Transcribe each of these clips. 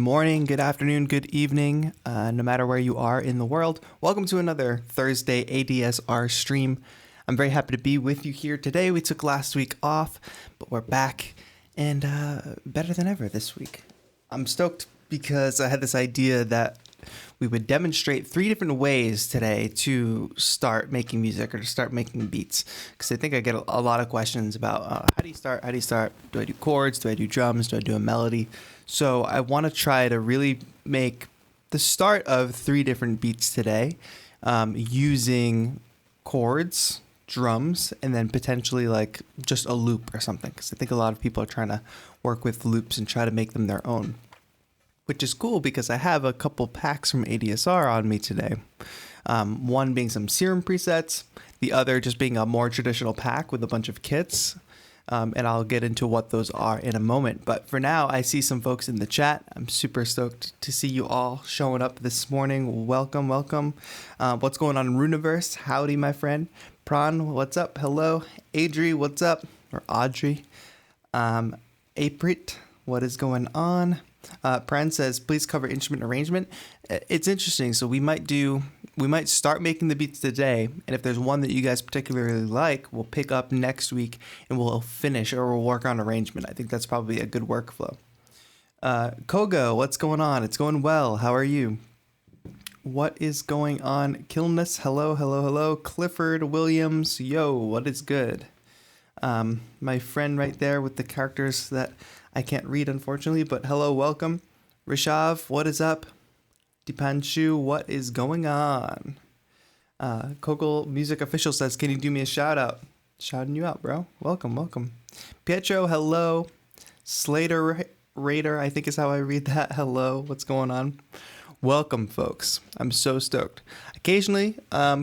morning, good afternoon, good evening, no matter where you are in the world. Welcome to another Thursday ADSR stream. I'm very happy to be with you here today. We took last week off, but we're back and better than ever this week. I'm stoked because I had this idea that we would demonstrate 3 different ways today to start making music or to start making beats. Because I think I get a lot of questions about how do you start? How do you start? Do I do chords? Do I do drums? Do I do a melody? So I want to try to really make the start of 3 different beats today using chords, drums, and then potentially like just a loop or something. Because I think a lot of people are trying to work with loops and try to make them their own. Which is cool because I have a couple packs from ADSR on me today. One being some serum presets, the other just being a more traditional pack with a bunch of kits. And I'll get into what those are in a moment. But for now, I see some folks in the chat. I'm super stoked to see you all showing up this morning. Welcome, welcome. What's going on in Runiverse? Howdy, my friend. Pran, what's up? Hello. Adri, what's up? Or Audrey. Aprit, what is going on? Pran says, please cover instrument arrangement. It's interesting. So we might start making the beats today. And if there's one that you guys particularly like, we'll pick up next week and we'll finish or we'll work on arrangement. I think that's probably a good workflow. Kogo, what's going on? It's going well. How are you? What is going on? Kilness, hello, hello, hello. Clifford Williams, yo, what is good? My friend right there with the characters that I can't read, unfortunately, but hello, welcome. Rishav, what is up? Dipanshu, what is going on? Kogel Music Official says, can you do me a shout out? Shouting you out, bro. Welcome, welcome. Pietro, hello. Slater Raider, I think is how I read that. Hello, what's going on? Welcome, folks. I'm so stoked. Occasionally,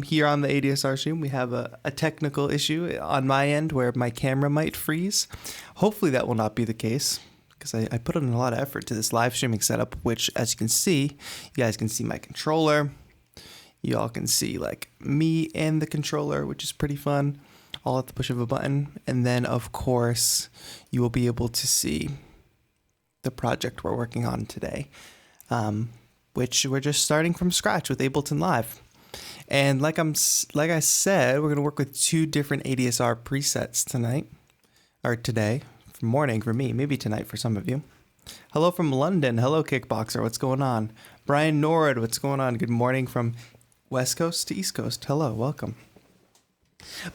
here on the ADSR stream, we have a technical issue on my end where my camera might freeze. Hopefully that will not be the case because I put in a lot of effort to this live streaming setup, which, as you can see, you guys can see my controller. You all can see like me and the controller, which is pretty fun, all at the push of a button. And then, of course, you will be able to see the project we're working on today. Which we're just starting from scratch with Ableton Live. And like I said, we're going to work with 2 different ADSR presets tonight, or today, morning for me, maybe tonight for some of you. Hello from London. Hello, Kickboxer. What's going on? Brian Nord, what's going on? Good morning from West Coast to East Coast. Hello, welcome.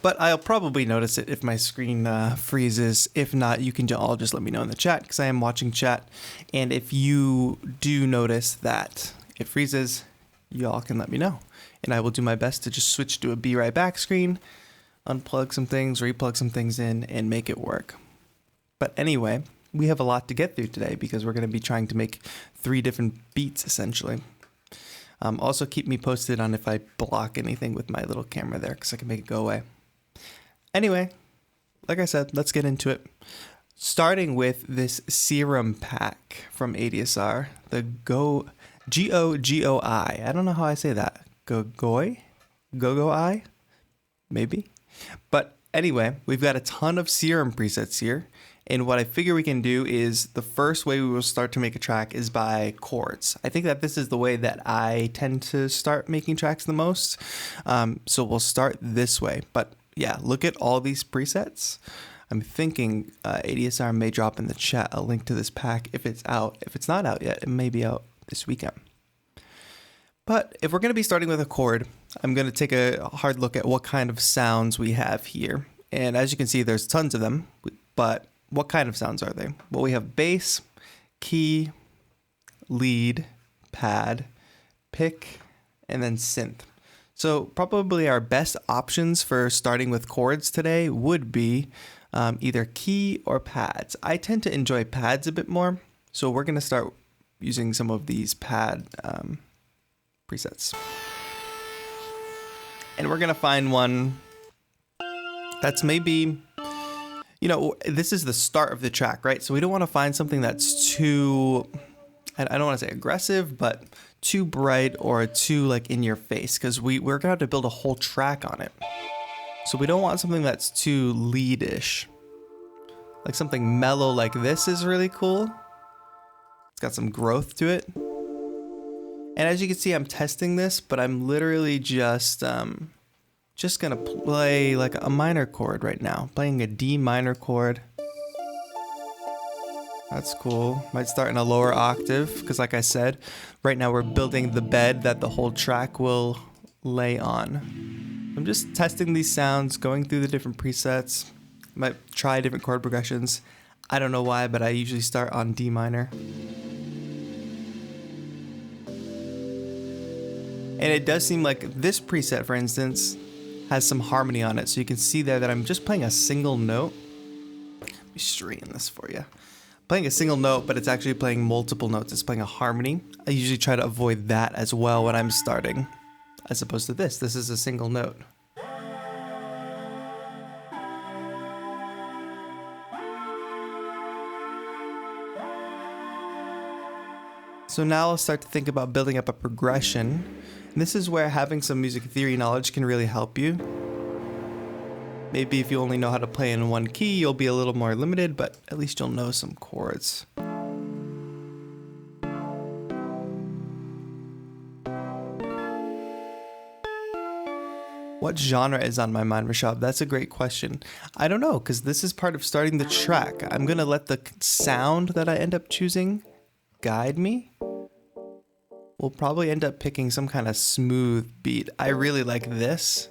But I'll probably notice it if my screen freezes. If not, you can all just let me know in the chat because I am watching chat. And if you do notice that it freezes, you all can let me know. And I will do my best to just switch to a Be Right Back screen, unplug some things, replug some things in, and make it work. But anyway, we have a lot to get through today because we're going to be trying to make 3 different beats, essentially. Also, keep me posted on if I block anything with my little camera there because I can make it go away. Anyway, like I said, let's get into it. Starting with this serum pack from ADSR, the G-O-G-O-I. I don't know how I say that. Go-Go-I? Maybe. But anyway, we've got a ton of serum presets here. And what I figure we can do is the first way we will start to make a track is by chords. I think that this is the way that I tend to start making tracks the most. So we'll start this way. But yeah, look at all these presets. I'm thinking ADSR may drop in the chat a link to this pack if it's out. If it's not out yet, it may be out this weekend. But if we're going to be starting with a chord, I'm going to take a hard look at what kind of sounds we have here. And as you can see, there's tons of them, but what kind of sounds are they? Well, we have bass, key, lead, pad, pick, and then synth. So probably our best options for starting with chords today would be either key or pads. I tend to enjoy pads a bit more, so we're going to start using some of these pad presets. And we're going to find one that's maybe, you know, this is the start of the track, right? So we don't want to find something that's too, I don't want to say aggressive, but too bright or too like in your face, because we're going to have to build a whole track on it. So we don't want something that's too lead-ish. Like something mellow like this is really cool. got some growth to it. And as you can see, I'm testing this, but I'm literally just gonna play like a minor chord right now. Playing a D minor chord. That's cool. Might start in a lower octave, because like I said, right now we're building the bed that the whole track will lay on. I'm just testing these sounds, going through the different presets. Might try different chord progressions. I don't know why, but I usually start on D minor. And it does seem like this preset, for instance, has some harmony on it. So you can see there that I'm just playing a single note. Let me straighten this for you. Playing a single note, but it's actually playing multiple notes. It's playing a harmony. I usually try to avoid that as well when I'm starting, as opposed to this. This is a single note. So now I'll start to think about building up a progression. And this is where having some music theory knowledge can really help you. Maybe if you only know how to play in one key, you'll be a little more limited, but at least you'll know some chords. What genre is on my mind, Rashab? That's a great question. I don't know, because this is part of starting the track. I'm going to let the sound that I end up choosing guide me. We'll probably end up picking some kind of smooth beat. I really like this.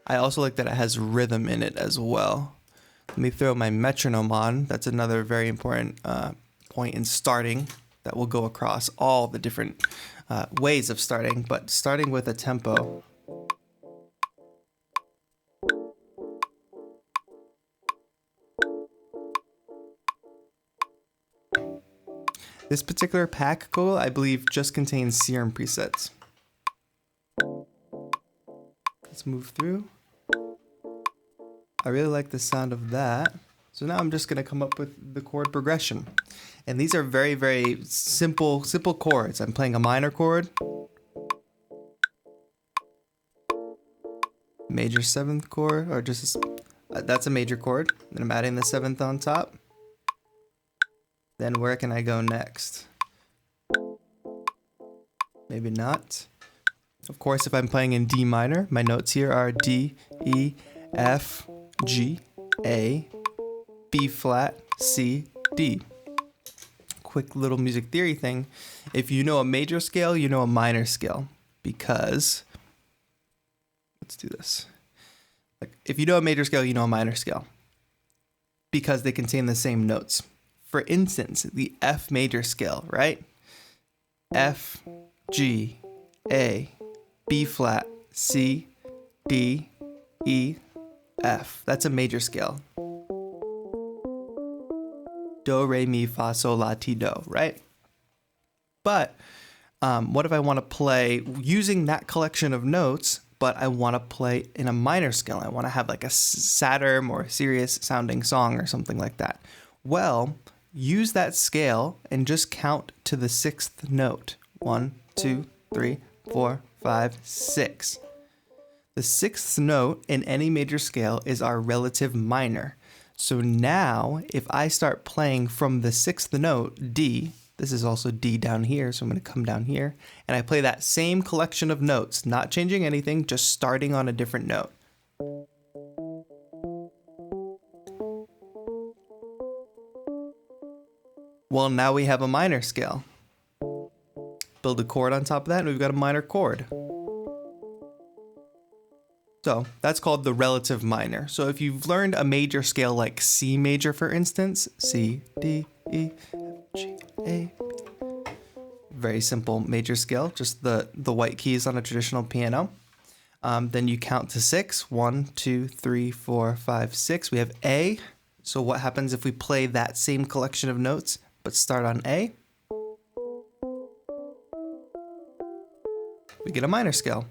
I also like that it has rhythm in it as well. Let me throw my metronome on. That's another very important point in starting that will go across all the different ways of starting, but starting with a tempo. This particular pack code, I believe, just contains serum presets. Let's move through. I really like the sound of that. So now I'm just gonna come up with the chord progression. And these are very, very simple chords. I'm playing a minor chord, major seventh chord, or just, that's a major chord. Then I'm adding the seventh on top. Then where can I go next? Maybe not. Of course, if I'm playing in D minor, my notes here are D, E, F, G, A, B flat, C, D. Quick little music theory thing. If you know a major scale, you know a minor scale. Because, let's do this. Like, if you know a major scale, you know a minor scale. Because they contain the same notes. For instance, the F major scale, right? F, G, A, B flat, C, D, E, F. That's a major scale. Do, re, mi, fa, sol, la, ti, do, right? But what if I want to play using that collection of notes, but I want to play in a minor scale? I want to have like a sadder, more serious sounding song or something like that. Well, use that scale and just count to the sixth note. 1, 2, 3, 4, 5, 6. The sixth note in any major scale is our relative minor. So now, if I start playing from the sixth note, D, this is also D down here, so I'm going to come down here, and I play that same collection of notes, not changing anything, just starting on a different note. Well, now we have a minor scale. Build a chord on top of that, and we've got a minor chord. So that's called the relative minor. So if you've learned a major scale like C major, for instance, C, D, E, F, G, A, very simple major scale, just the white keys on a traditional piano. Then you count to 6. 1, 2, 3, 4, 5, 6. We have A. So what happens if we play that same collection of notes, but start on A? We get a minor scale.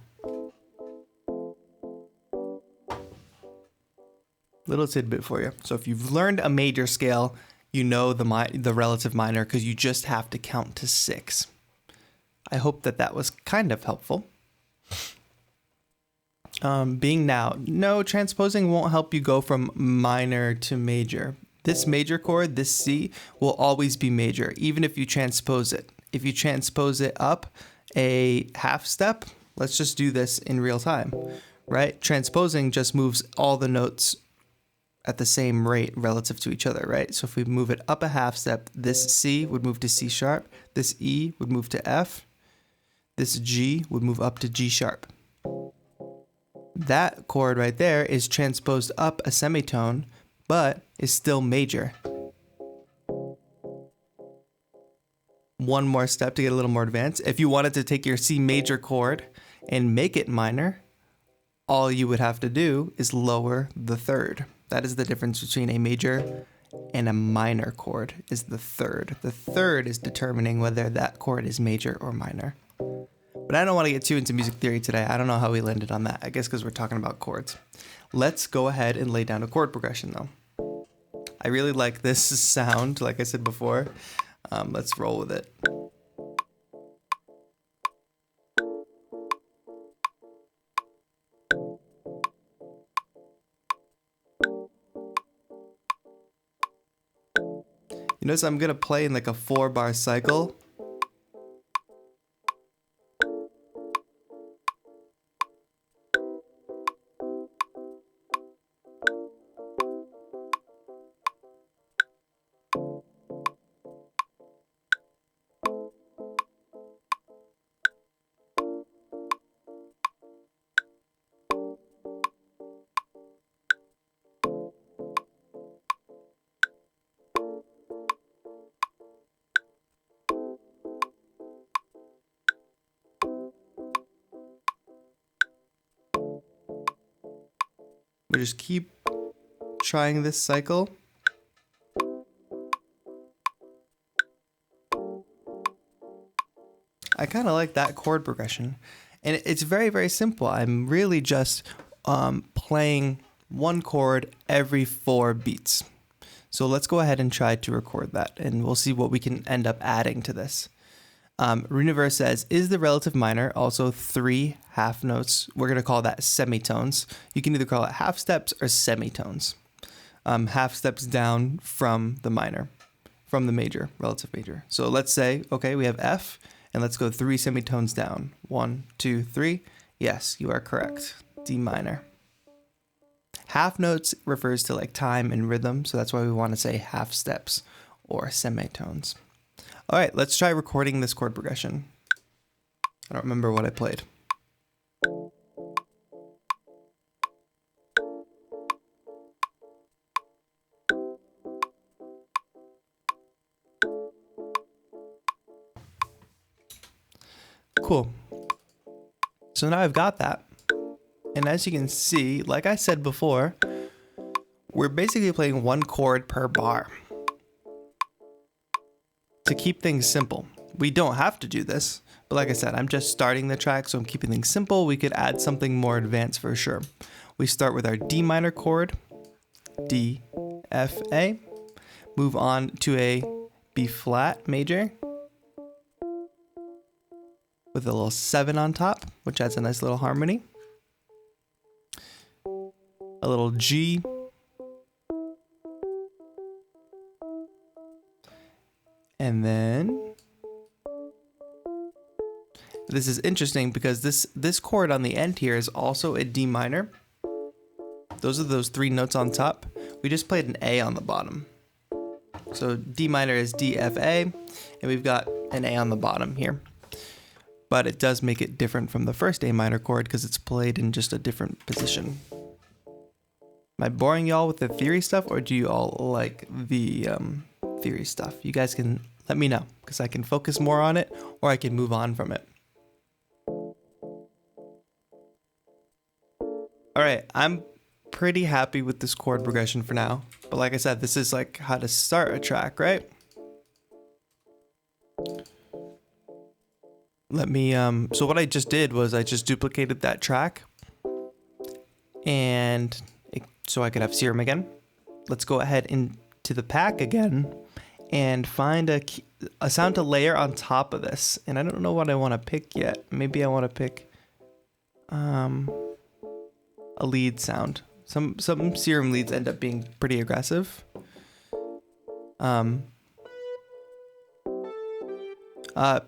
Little tidbit for you. So if you've learned a major scale, you know the relative minor because you just have to count to 6. I hope that was kind of helpful. No, transposing won't help you go from minor to major, This major chord, this C, will always be major, even if you transpose it. If you transpose it up a half step, let's just do this in real time, right? Transposing just moves all the notes at the same rate relative to each other, right? So if we move it up a half step, this C would move to C sharp, this E would move to F, this G would move up to G sharp. That chord right there is transposed up a semitone, but is still major. One more step to get a little more advanced. If you wanted to take your C major chord and make it minor, all you would have to do is lower the third. That is the difference between a major and a minor chord, is the third. The third is determining whether that chord is major or minor. But I don't want to get too into music theory today. I don't know how we landed on that. I guess because we're talking about chords. Let's go ahead and lay down a chord progression though. I really like this sound, like I said before. Let's roll with it. You notice I'm gonna play in like a 4-bar cycle. We just keep trying this cycle. I kind of like that chord progression. And it's very, very simple. I'm really just playing one chord every 4 beats. So let's go ahead and try to record that, and we'll see what we can end up adding to this. Runiverse says, is the relative minor also 3 half notes? We're going to call that semitones. You can either call it half steps or semitones. Half steps down from the minor, from the major, relative major. So let's say, okay, we have F, and let's go 3 semitones down. 1, 2, 3. Yes, you are correct. D minor. Half notes refers to like time and rhythm, so that's why we want to say half steps or semitones. All right, let's try recording this chord progression. I don't remember what I played. Cool. So now I've got that. And as you can see, like I said before, we're basically playing 1 chord per bar. To keep things simple. We don't have to do this, but like I said, I'm just starting the track, so I'm keeping things simple. We could add something more advanced for sure. We start with our D minor chord, D, F, A, move on to a B flat major with a little 7 on top, which adds a nice little harmony. A little G, and then this is interesting because this chord on the end here is also a D minor. Those are those 3 notes on top. We just played an A on the bottom. So D minor is D, F, A, and we've got an A on the bottom here. But it does make it different from the first A minor chord because it's played in just a different position. Am I boring y'all with the theory stuff, or do you all like the theory stuff? You guys can let me know, because I can focus more on it, or I can move on from it. All right, I'm pretty happy with this chord progression for now. But like I said, this is like how to start a track, right? Let me, so what I just did was I just duplicated that track, and so I could have serum again. Let's go ahead into the pack again and find a sound to layer on top of this. And I don't know what I want to pick yet. Maybe I want to pick a lead sound. Some serum leads end up being pretty aggressive.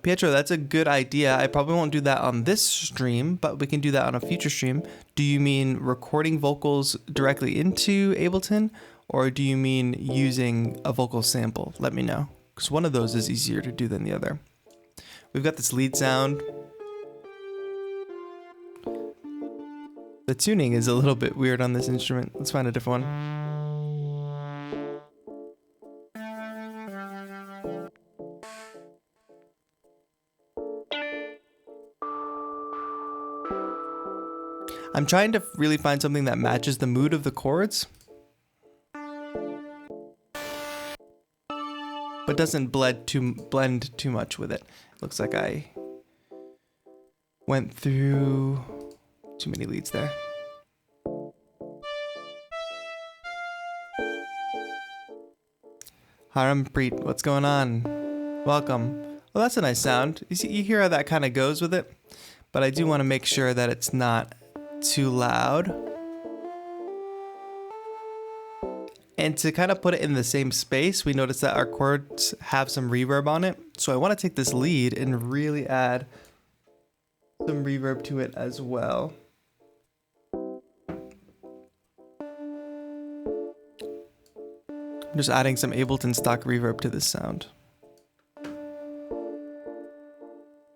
Pietro, that's a good idea. I probably won't do that on this stream, but we can do that on a future stream. Do you mean recording vocals directly into Ableton, or do you mean using a vocal sample? Let me know, because one of those is easier to do than the other. We've got this lead sound. The tuning is a little bit weird on this instrument. Let's find a different one. I'm trying to really find something that matches the mood of the chords, but doesn't blend too much with it. Looks like I went through too many leads there. Harampreet, what's going on? Welcome. Well, that's a nice sound. You see, you hear how that kind of goes with it, but I do want to make sure that it's not too loud. And to kind of put it in the same space, we notice that our chords have some reverb on it. So I want to take this lead and really add some reverb to it as well. I'm just adding some Ableton stock reverb to this sound.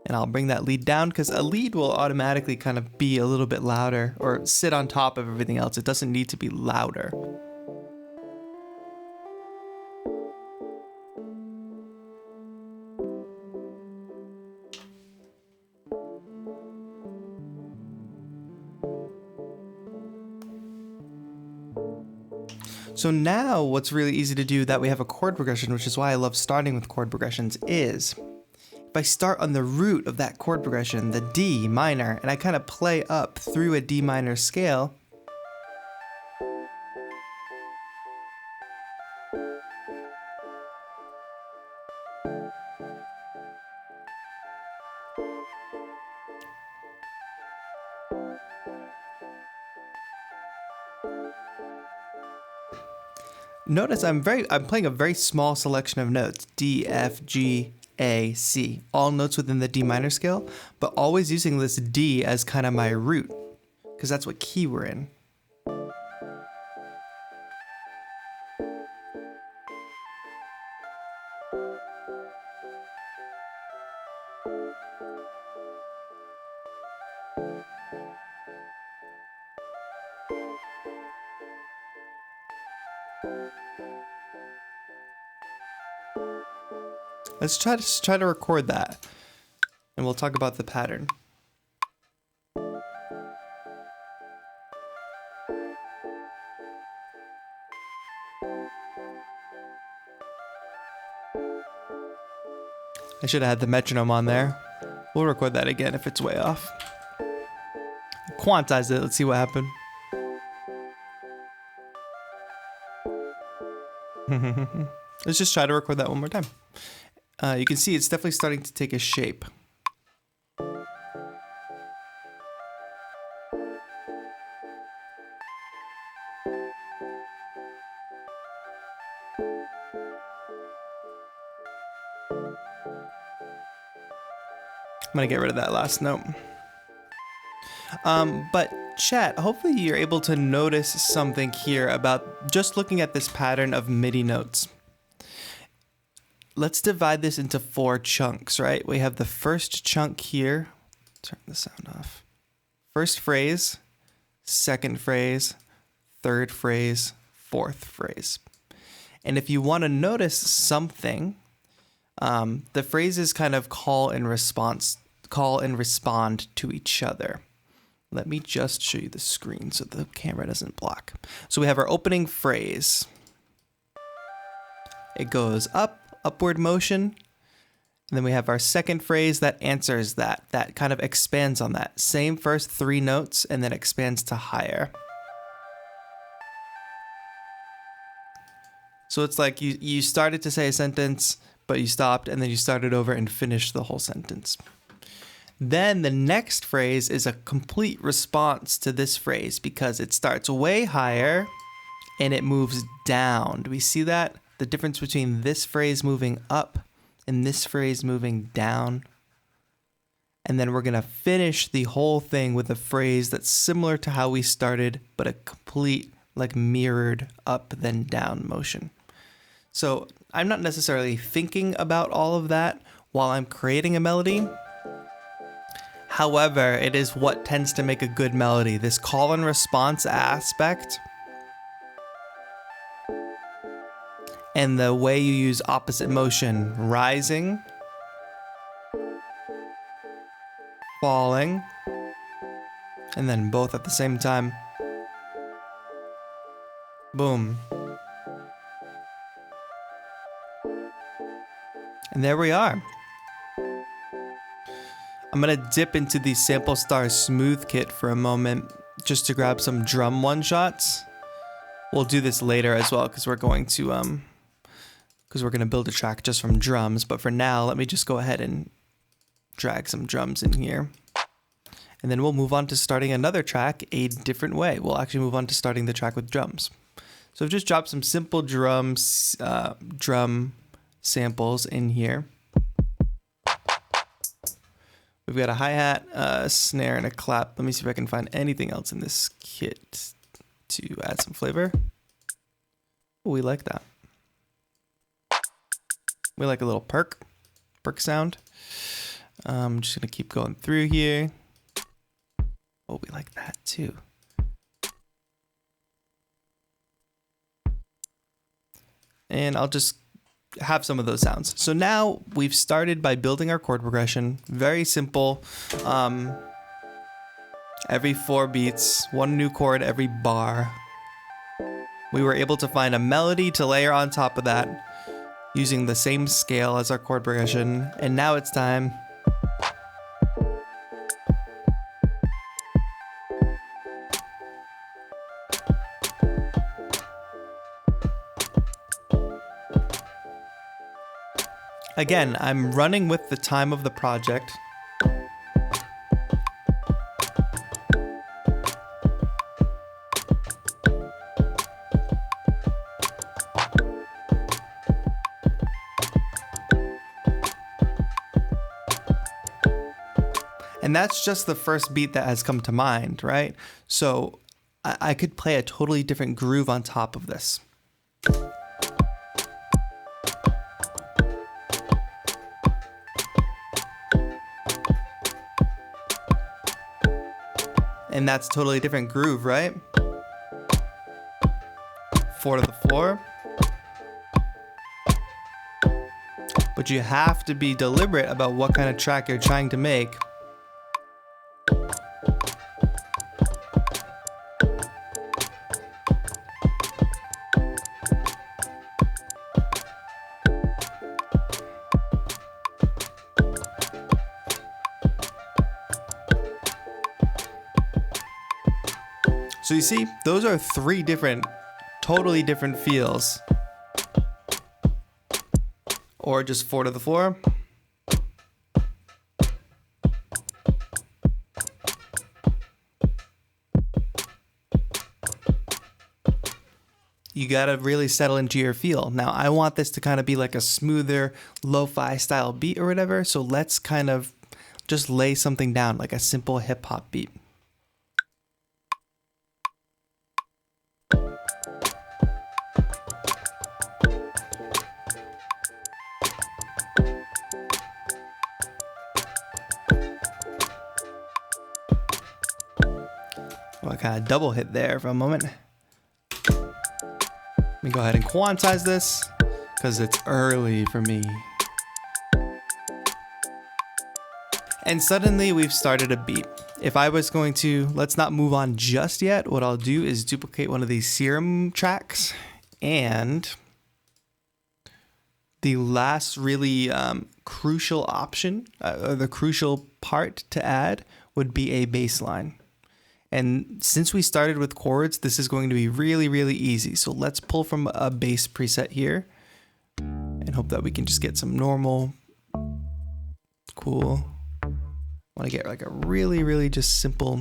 And I'll bring that lead down because a lead will automatically kind of be a little bit louder or sit on top of everything else. It doesn't need to be louder. So now what's really easy to do that we have a chord progression, which is why I love starting with chord progressions, is if I start on the root of that chord progression, the D minor, and I kind of play up through a D minor scale, notice I'm playing a very small selection of notes, D, F, G, A, C, all notes within the D minor scale, but always using this D as kind of my root, because that's what key we're in. Let's try to record that, and we'll talk about the pattern. I should have had the metronome on there. We'll record that again if it's way off. Quantize it, let's see what happened. Let's just try to record that one more time. You can see it's definitely starting to take a shape. I'm gonna get rid of that last note. But chat, hopefully you're able to notice something here about just looking at this pattern of MIDI notes. Let's divide this into 4 chunks, right? We have the first chunk here. Turn the sound off. First phrase, second phrase, third phrase, fourth phrase. And if you want to notice something, the phrases kind of call and respond to each other. Let me just show you the screen so the camera doesn't block. So we have our opening phrase. It goes up, upward motion. And then we have our second phrase that answers that kind of expands on that. Same first 3 notes and then expands to higher. So it's like you started to say a sentence, but you stopped, and then you started over and finished the whole sentence. Then the next phrase is a complete response to this phrase because it starts way higher and it moves down. Do we see that? the difference between this phrase moving up and this phrase moving down. And then we're going to finish the whole thing with a phrase that's similar to how we started, but a complete, like, mirrored up then down motion. So I'm not necessarily thinking about all of that while I'm creating a melody. However, it is what tends to make a good melody. This call and response aspect and the way you use opposite motion, rising, falling, and then both at the same time. Boom. And there we are. I'm gonna dip into the Sample Star Smooth Kit for a moment just to grab some drum one-shots. We'll do this later as well because we're going to build a track just from drums. But for now, let me just go ahead and drag some drums in here. And then we'll move on to starting another track a different way. We'll actually move on to starting the track with drums. So I've just dropped some simple drum samples in here. We've got a hi-hat, a snare, and a clap. Let me see if I can find anything else in this kit to add some flavor. Oh, we like that. We like a little perk sound. I'm just gonna keep going through here. Oh, we like that too. And I'll just have some of those sounds. So now we've started by building our chord progression. Very simple. Every 4 beats, 1 new chord every bar. We were able to find a melody to layer on top of that using the same scale as our chord progression. And now it's time . Again, I'm running with the time of the project. And that's just the first beat that has come to mind, right? So I could play a totally different groove on top of this. And that's a totally different groove, right? 4 to the floor. But you have to be deliberate about what kind of track you're trying to make. So you see, those are 3 different, totally different feels. Or just 4 to the floor. You gotta really settle into your feel. Now, I want this to kind of be like a smoother, lo-fi style beat or whatever, so let's kind of just lay something down, like a simple hip-hop beat. Well, I kind of double hit there for a moment. Let me go ahead and quantize this because it's early for me. And suddenly we've started a beat. If I was going to, let's not move on just yet. What I'll do is duplicate one of these serum tracks, and the last really crucial option, or the crucial part to add would be a bass line. And since we started with chords, this is going to be really, really easy. So let's pull from a bass preset here and hope that we can just get some normal, cool. I want to get like a really, really just simple.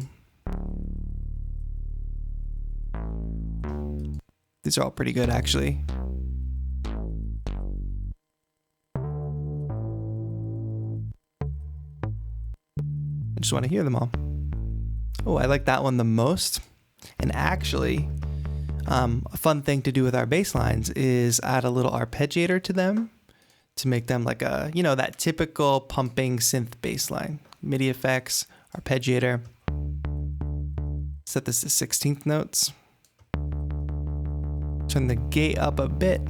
These are all pretty good, actually. I just want to hear them all. Oh, I like that one the most. And actually, a fun thing to do with our bass lines is add a little arpeggiator to them to make them like a, you know, that typical pumping synth bass line. MIDI effects, arpeggiator. Set this to 16th notes. Turn the gate up a bit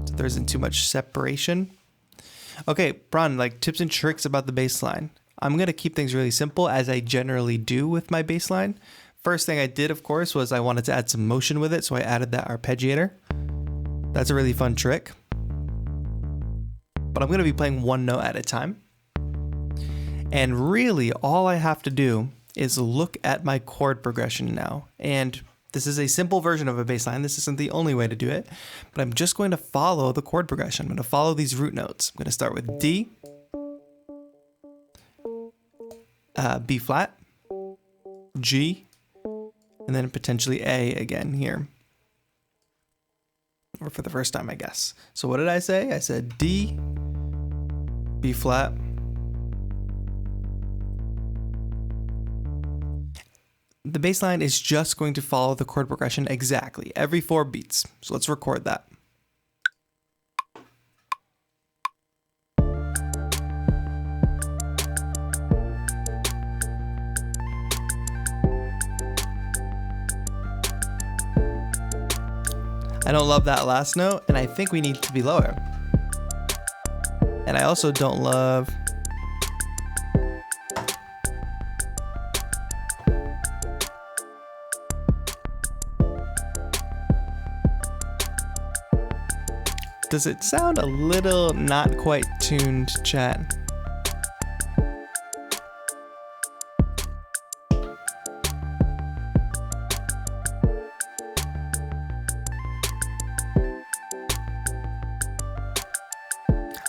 so there isn't too much separation. Okay, Bron, like tips and tricks about the bass line. I'm going to keep things really simple as I generally do with my bass line. First thing I did, of course, was I wanted to add some motion with it, so I added that arpeggiator. That's a really fun trick. But I'm going to be playing one note at a time. And really, all I have to do is look at my chord progression now. And this is a simple version of a bass line. This isn't the only way to do it, but I'm just going to follow the chord progression. I'm going to follow these root notes. I'm going to start with D, B flat, G, and then potentially A again here. Or for the first time, I guess. So what did I say? I said D, B flat, the bass line is just going to follow the chord progression exactly every 4 beats. So let's record that. I don't love that last note, and I think we need to be lower. And I also don't love does it sound a little not quite tuned, chat?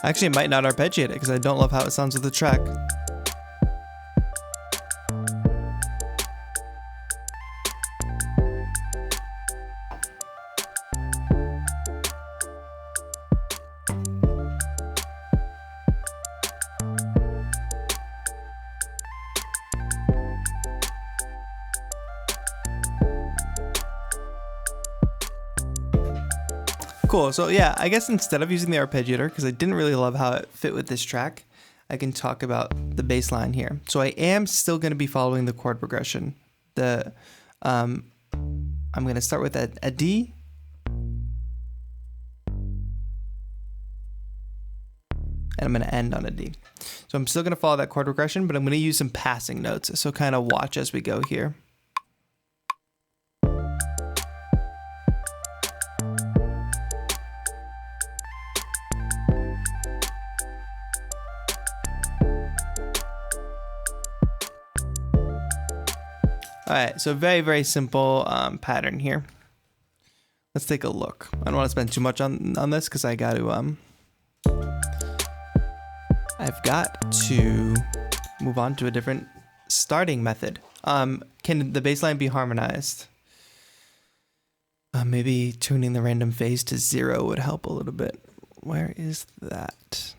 Actually, I might not arpeggiate it because I don't love how it sounds with the track. Cool, so yeah, I guess instead of using the arpeggiator, because I didn't really love how it fit with this track, I can talk about the bass line here. So I am still going to be following the chord progression. I'm going to start with a D, and I'm going to end on a D. So I'm still going to follow that chord progression, but I'm going to use some passing notes. So kind of watch as we go here. All right, so very, very simple pattern here. Let's take a look. I don't want to spend too much on this because I've got to move on to a different starting method. Can the bass line be harmonized? Maybe tuning the random phase to 0 would help a little bit. Where is that?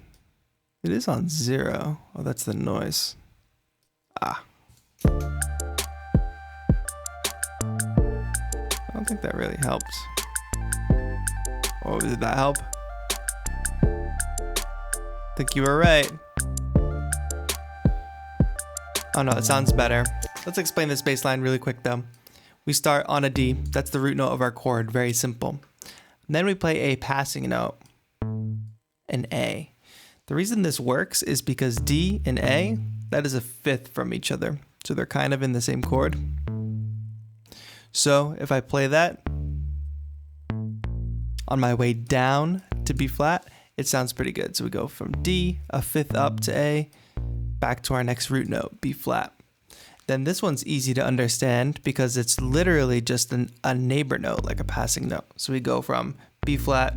It is on 0. Oh, that's the noise. I don't think that really helped. Oh, did that help? I think you were right. Oh no, it sounds better. Let's explain this bass line really quick though. We start on a D, that's the root note of our chord, very simple. And then we play a passing note, an A. The reason this works is because D and A, that is a fifth from each other. So they're kind of in the same chord. So if I play that on my way down to B flat, it sounds pretty good. So we go from D, a fifth up to A, back to our next root note, B flat. Then this one's easy to understand because it's literally just a neighbor note, like a passing note. So we go from B flat,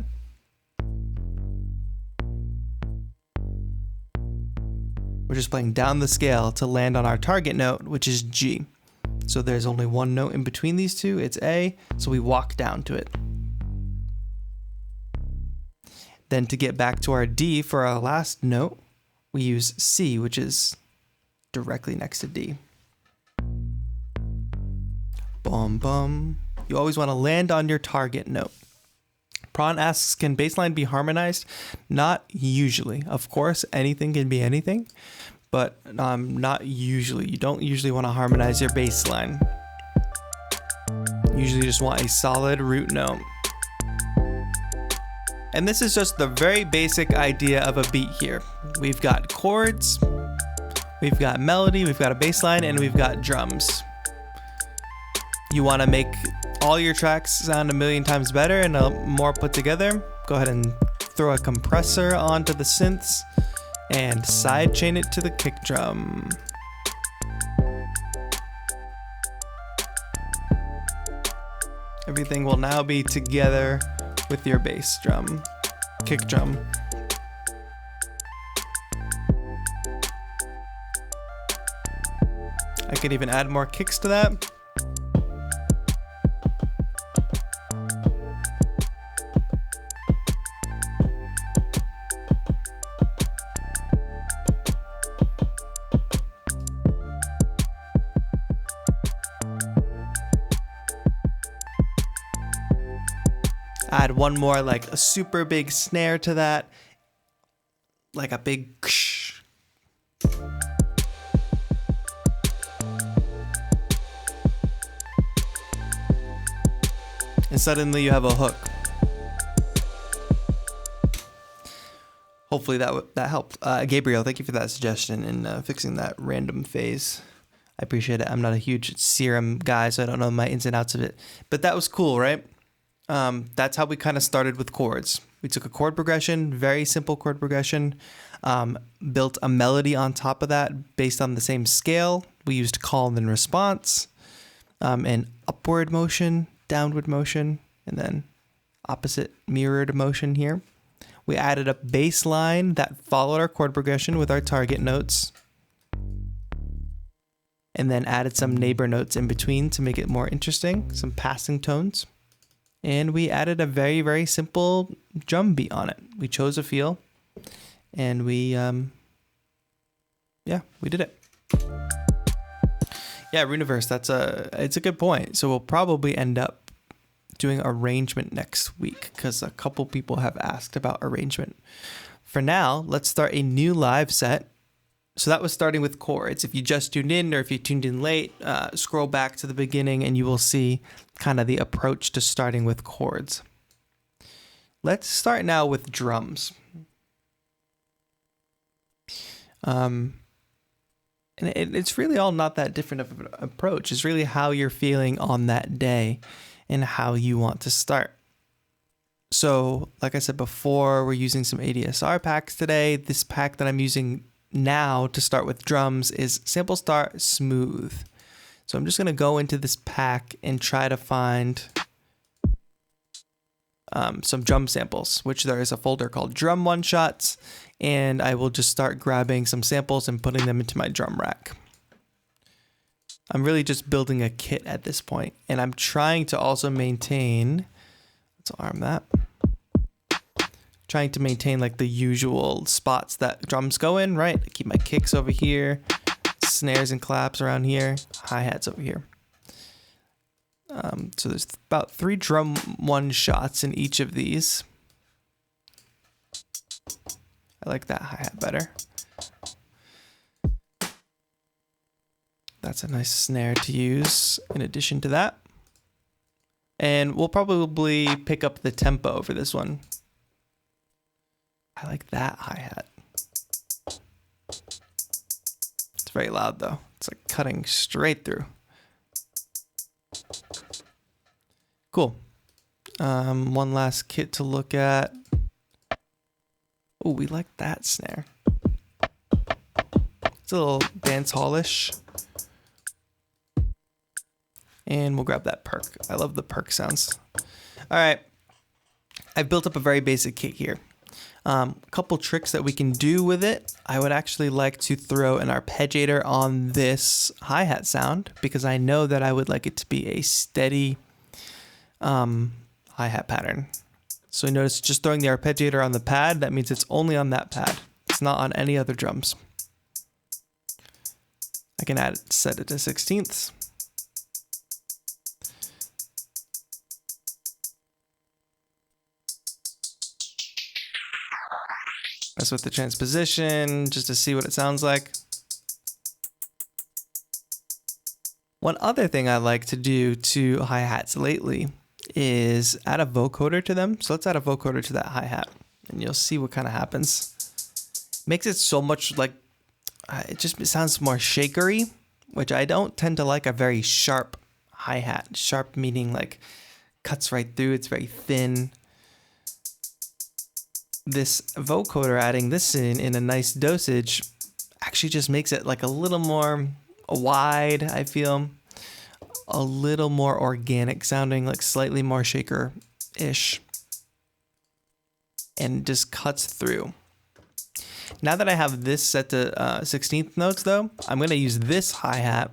we're just playing down the scale to land on our target note, which is G. So there's only one note in between these two, it's A, so we walk down to it. Then to get back to our D for our last note, we use C, which is directly next to D. Bum bum. You always want to land on your target note. Prawn asks, can bassline be harmonized? Not usually. Of course, anything can be anything, but not usually. You don't usually want to harmonize your bassline. Usually just want a solid root note. And this is just the very basic idea of a beat here. We've got chords, we've got melody, we've got a bass line, and we've got drums. You want to make all your tracks sound a million times better and more put together. Go ahead and throw a compressor onto the synths and sidechain it to the kick drum. Everything will now be together with your bass drum, kick drum. I could even add more kicks to that. Add one more, like a super big snare to that, like a big ksh. And suddenly you have a hook. Hopefully that helped. Gabriel, thank you for that suggestion and fixing that random phase. I appreciate it. I'm not a huge serum guy, so I don't know my ins and outs of it. But that was cool, right? That's how we kind of started with chords. We took a chord progression, very simple chord progression, built a melody on top of that based on the same scale. We used call and response, and upward motion, downward motion, and then opposite mirrored motion here. We added a bass line that followed our chord progression with our target notes, and then added some neighbor notes in between to make it more interesting, some passing tones. And we added a very, very simple drum beat on it. We chose a feel, and we did it. Yeah, Runiverse, it's a good point. So we'll probably end up doing arrangement next week because a couple people have asked about arrangement. For now, let's start a new live set. So that was starting with chords. If you just tuned in or if you tuned in late, scroll back to the beginning and you will see kind of the approach to starting with chords. Let's start now with drums. And it's really all not that different of an approach. It's really how you're feeling on that day and how you want to start. So, like I said before, we're using some ADSR packs today. This pack that I'm using now to start with drums is Sample Start Smooth. So I'm just going to go into this pack and try to find some drum samples, which there is a folder called Drum One Shots, and I will just start grabbing some samples and putting them into my drum rack. I'm really just building a kit at this point, and I'm trying to also maintain, let's arm that, trying to maintain like the usual spots that drums go in, right? I keep my kicks over here, snares and claps around here, hi-hats over here. So there's about 3 drum one shots in each of these. I like that hi-hat better. That's a nice snare to use in addition to that. And we'll probably pick up the tempo for this one. I like that hi-hat. It's very loud though. It's like cutting straight through. Cool. One last kit to look at. Oh, we like that snare. It's a little dance hall-ish. And we'll grab that perk. I love the perk sounds. All right. I've built up a very basic kit here. A couple tricks that we can do with it. I would actually like to throw an arpeggiator on this hi-hat sound because I know that I would like it to be a steady hi-hat pattern. So you notice just throwing the arpeggiator on the pad, that means it's only on that pad. It's not on any other drums. I can set it to 16ths. Mess with the transposition just to see what it sounds like. One other thing I like to do to hi-hats lately is add a vocoder to them. So let's add a vocoder to that hi-hat and you'll see what kind of happens. Makes it so much like, it sounds more shakery, which I don't tend to like a very sharp hi-hat. Sharp meaning like cuts right through, it's very thin. This vocoder, adding this in a nice dosage, actually just makes it like a little more wide, I feel. A little more organic sounding, like slightly more shaker-ish. And just cuts through. Now that I have this set to 16th notes though, I'm gonna use this hi-hat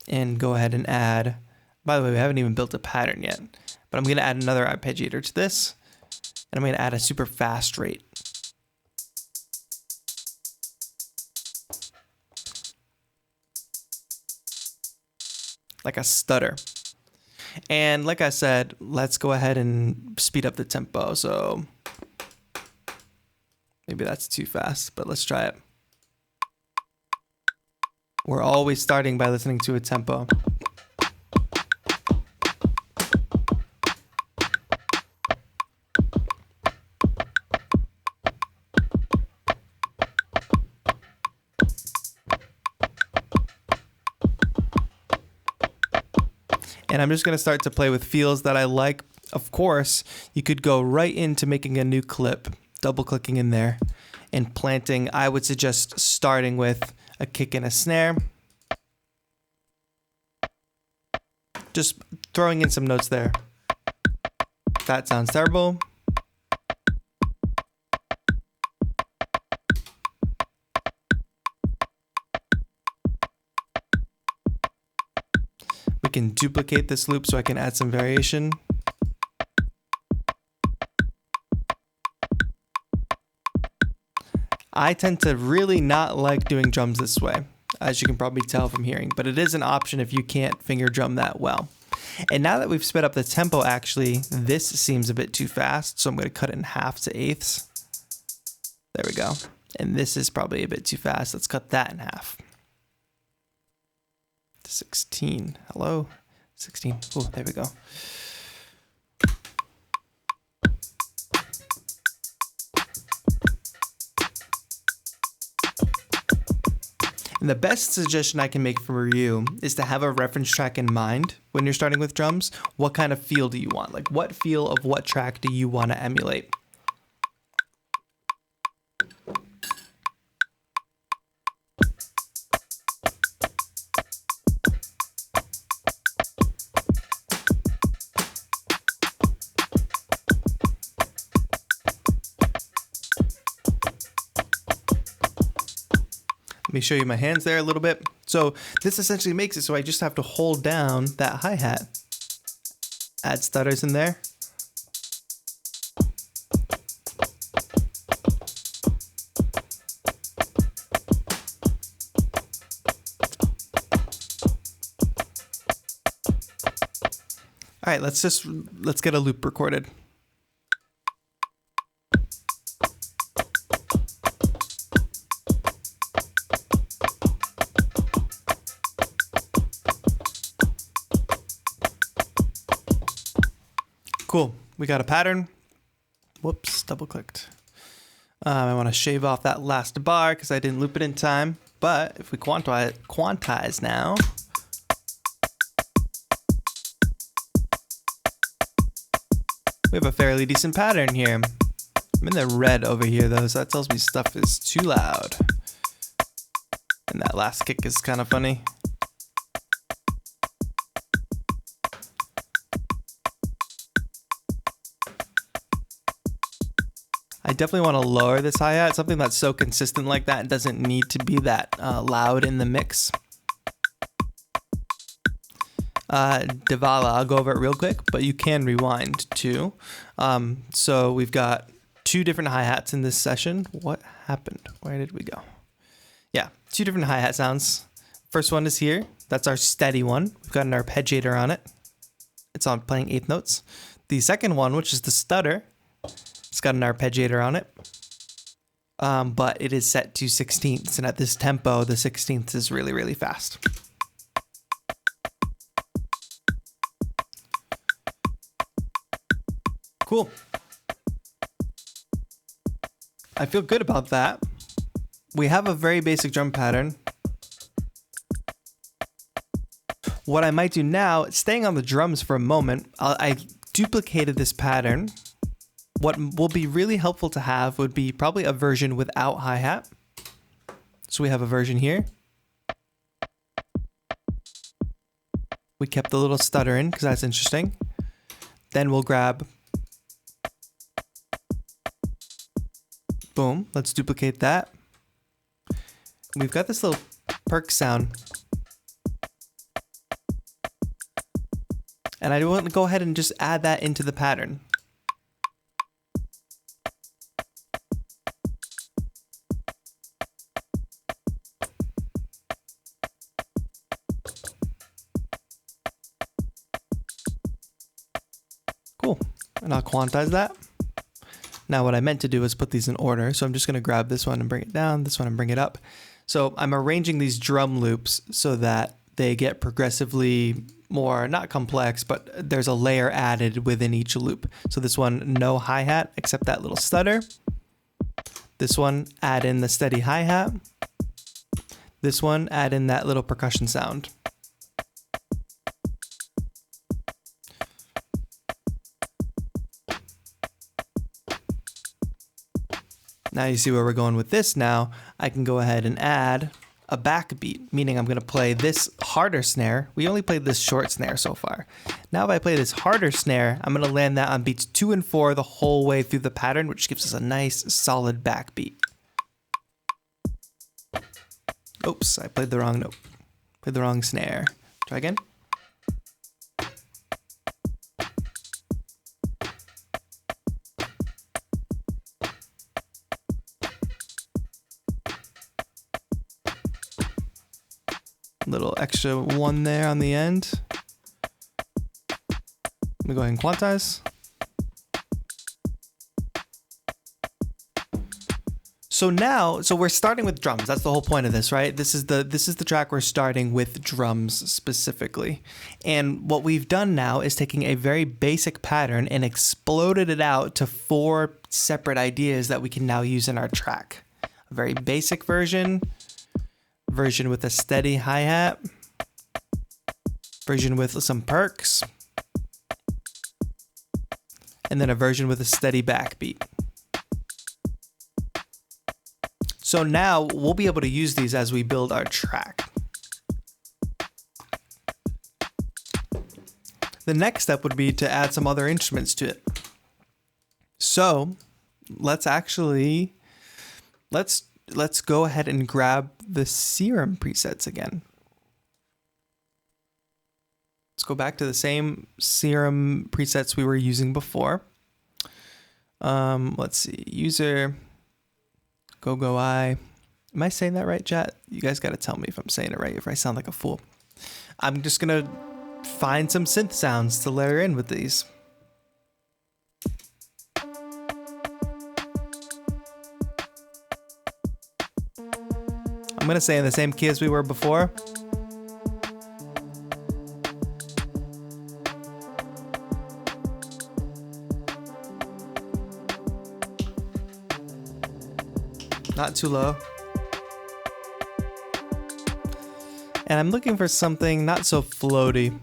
and go ahead and add, by the way, we haven't even built a pattern yet, but I'm gonna add another arpeggiator to this, and I'm gonna add a super fast rate. Like a stutter. And like I said, let's go ahead and speed up the tempo. So maybe that's too fast, but let's try it. We're always starting by listening to a tempo. And I'm just going to start to play with feels that I like. Of course, you could go right into making a new clip, double clicking in there and planting. I would suggest starting with a kick and a snare. Just throwing in some notes there. That sounds terrible. We can duplicate this loop so I can add some variation. I tend to really not like doing drums this way, as you can probably tell from hearing, but it is an option if you can't finger drum that well. And now that we've sped up the tempo, actually, this seems a bit too fast, so I'm going to cut it in half to eighths. There we go. And this is probably a bit too fast. Let's cut that in half. 16. Hello? 16. Oh, there we go. And the best suggestion I can make for you is to have a reference track in mind when you're starting with drums. What kind of feel do you want? Like, what feel of what track do you want to emulate? Let me show you my hands there a little bit. So this essentially makes it so I just have to hold down that hi-hat. Add stutters in there. All right, let's get a loop recorded. Cool, we got a pattern. Whoops, double clicked. I want to shave off that last bar because I didn't loop it in time. But if we quantize now, we have a fairly decent pattern here. I'm in the red over here though, so that tells me stuff is too loud. And that last kick is kind of funny. I definitely want to lower this hi-hat. Something that's so consistent like that doesn't need to be that loud in the mix. Devala, I'll go over it real quick, but you can rewind too. So we've got two different hi-hats in this session. What happened? Where did we go? Yeah, two different hi-hat sounds. First one is here. That's our steady one. We've got an arpeggiator on it. It's on playing eighth notes. The second one, which is the stutter, it's got an arpeggiator on it. But it is set to 16ths, and at this tempo, the 16ths is really, really fast. Cool. I feel good about that. We have a very basic drum pattern. What I might do now, staying on the drums for a moment, I duplicated this pattern. What will be really helpful to have would be probably a version without hi-hat. So we have a version here. We kept the little stutter in because that's interesting. Then we'll grab, boom, let's duplicate that. We've got this little perk sound. And I want to go ahead and just add that into the pattern. Cool. And I'll quantize that. Now what I meant to do is put these in order. So I'm just going to grab this one and bring it down, this one and bring it up. So I'm arranging these drum loops so that they get progressively more, not complex, but there's a layer added within each loop. So this one, no hi-hat, except that little stutter. This one, add in the steady hi-hat. This one, add in that little percussion sound. Now you see where we're going with this now. I can go ahead and add a backbeat, meaning I'm going to play this harder snare. We only played this short snare so far. Now if I play this harder snare, I'm going to land that on beats 2 and 4 the whole way through the pattern, which gives us a nice solid backbeat. Oops, I played the wrong note. Played the wrong snare. Try again. Little extra one there on the end. Let me go ahead and quantize. So now, we're starting with drums. That's the whole point of this, right? This is the track we're starting with drums specifically. And what we've done now is taking a very basic pattern and exploded it out to 4 separate ideas that we can now use in our track. A very basic version with a steady hi-hat, version with some perks, and then a version with a steady backbeat. So now we'll be able to use these as we build our track. The next step would be to add some other instruments to it. So let's go ahead and grab the Serum presets again. Let's go back to the same Serum presets we were using before. Let's see, user, go I. Am I saying that right, chat? You guys got to tell me if I'm saying it right, if I sound like a fool. I'm just gonna find some synth sounds to layer in with these. I'm gonna say in the same key as we were before. Not too low. And I'm looking for something not so floaty.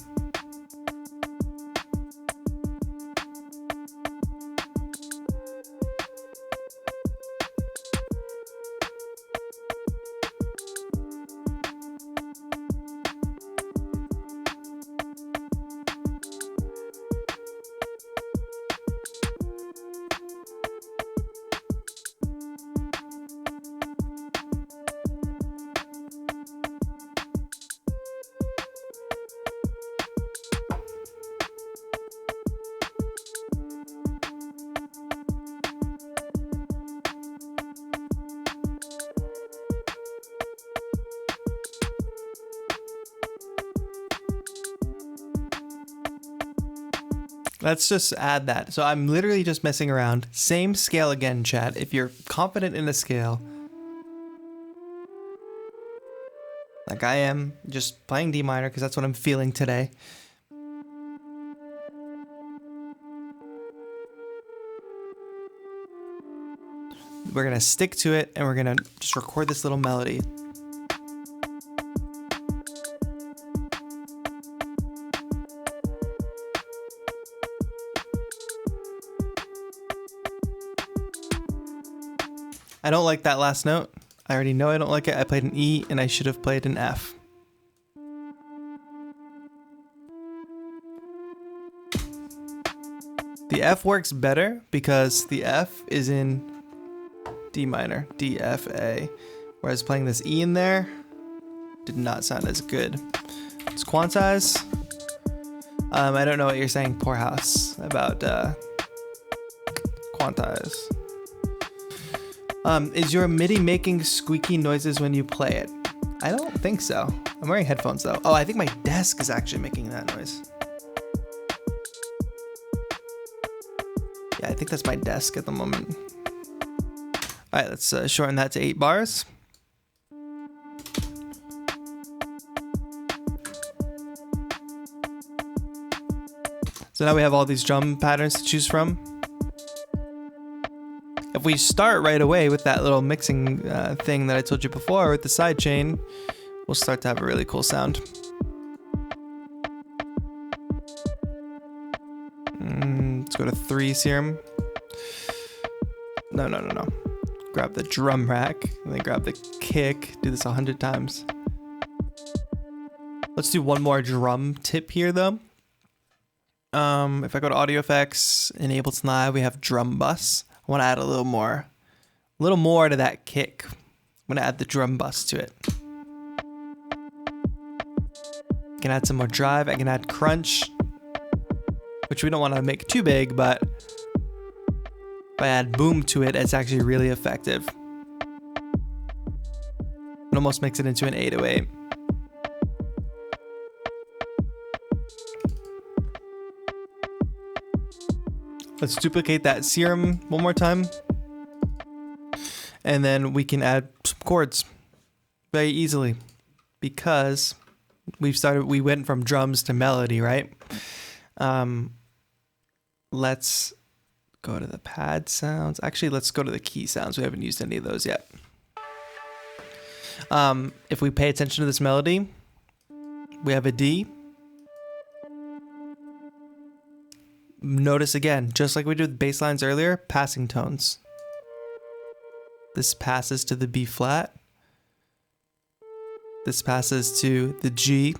Let's just add that. So I'm literally just messing around. Same scale again, chat. If you're confident in a scale, like I am, just playing D minor because that's what I'm feeling today. We're gonna stick to it and we're gonna just record this little melody. I don't like that last note. I already know I don't like it. I played an E and I should have played an F. The F works better because the F is in D minor, D, F, A. Whereas playing this E in there did not sound as good. Let's quantize. I don't know what you're saying, Poorhouse, about quantize. Is your MIDI making squeaky noises when you play it? I don't think so. I'm wearing headphones though. Oh, I think my desk is actually making that noise. Yeah, I think that's my desk at the moment. All right, let's shorten that to 8 bars. So now we have all these drum patterns to choose from. If we start right away with that little mixing thing that I told you before with the side chain, we'll start to have a really cool sound. Let's go to 3 serum. No. Grab the drum rack and then grab the kick. Do this 100 times. Let's do one more drum tip here though. If I go to audio effects, enable live, we have drum bus. I want to add a little more to that kick. I'm going to add the drum bus to it. I can add some more drive. I can add crunch, which we don't want to make too big, but if I add boom to it, it's actually really effective. It almost makes it into an 808. Let's duplicate that serum one more time. And then we can add some chords very easily because we went from drums to melody, right? Let's go to the pad sounds. Actually, let's go to the key sounds. We haven't used any of those yet. If we pay attention to this melody, we have a D. Notice again, just like we did with bass lines earlier, passing tones. This passes to the B flat. This passes to the G.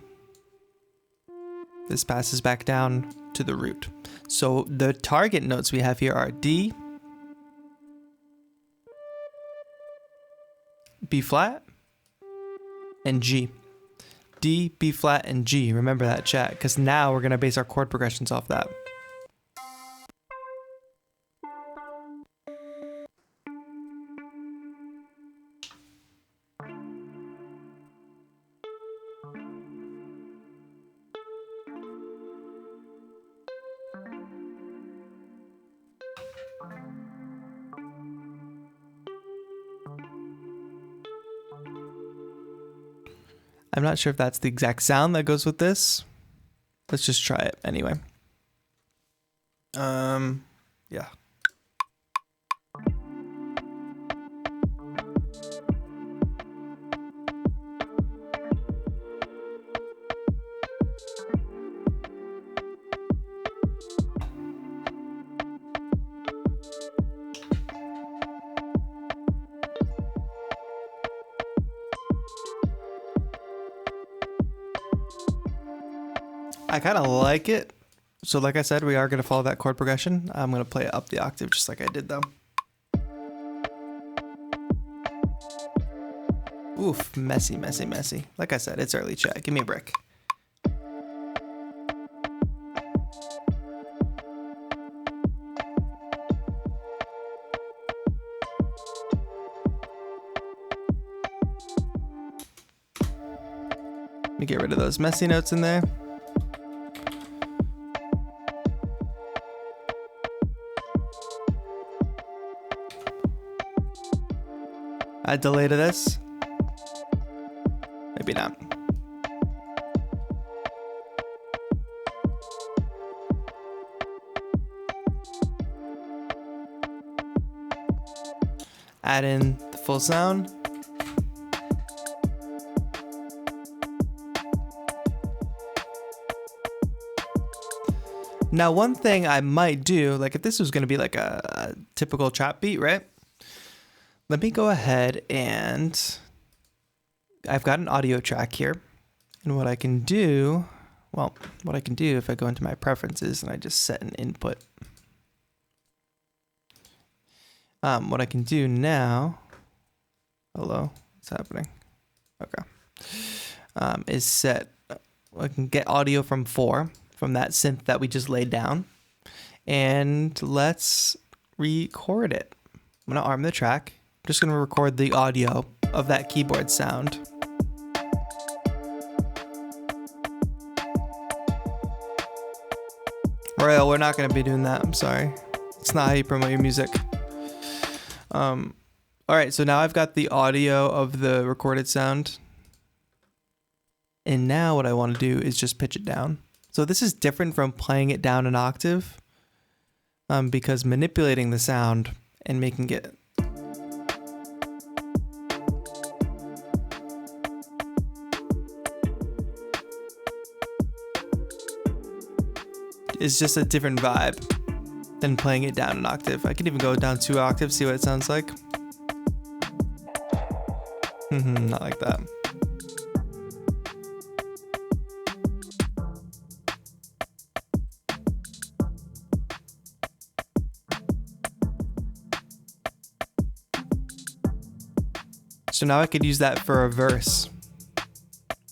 This passes back down to the root. So the target notes we have here are D, B flat, and G. D, B flat, and G. Remember that, chat, because now we're going to base our chord progressions off that. I'm not sure if that's the exact sound that goes with this. Let's just try it anyway. Yeah. I kind of like it. So like I said, we are going to follow that chord progression. I'm going to play it up the octave just like I did though. Oof, messy. Like I said, it's early, chat. Give me a break. Let me get rid of those messy notes in there. Add delay to this. Maybe not. Add in the full sound. Now, one thing I might do, like if this was going to be like a typical trap beat, right? Let me go ahead and I've got an audio track here. And what I can do, well, what I can do if I go into my preferences and I just set an input. What I can do now, hello, what's happening? Okay. Is set, I can get audio from 4. From that synth that we just laid down, and let's record it. I'm gonna arm the track. I'm just gonna record the audio of that keyboard sound. Royal, we're not gonna be doing that. I'm sorry. It's not how you promote your music. All right, so now I've got the audio of the recorded sound, and now what I want to do is just pitch it down. So this is different from playing it down an octave, because manipulating the sound and making it is just a different vibe than playing it down an octave. I could even go down 2 octaves, see what it sounds like. Not like that. So now I could use that for a verse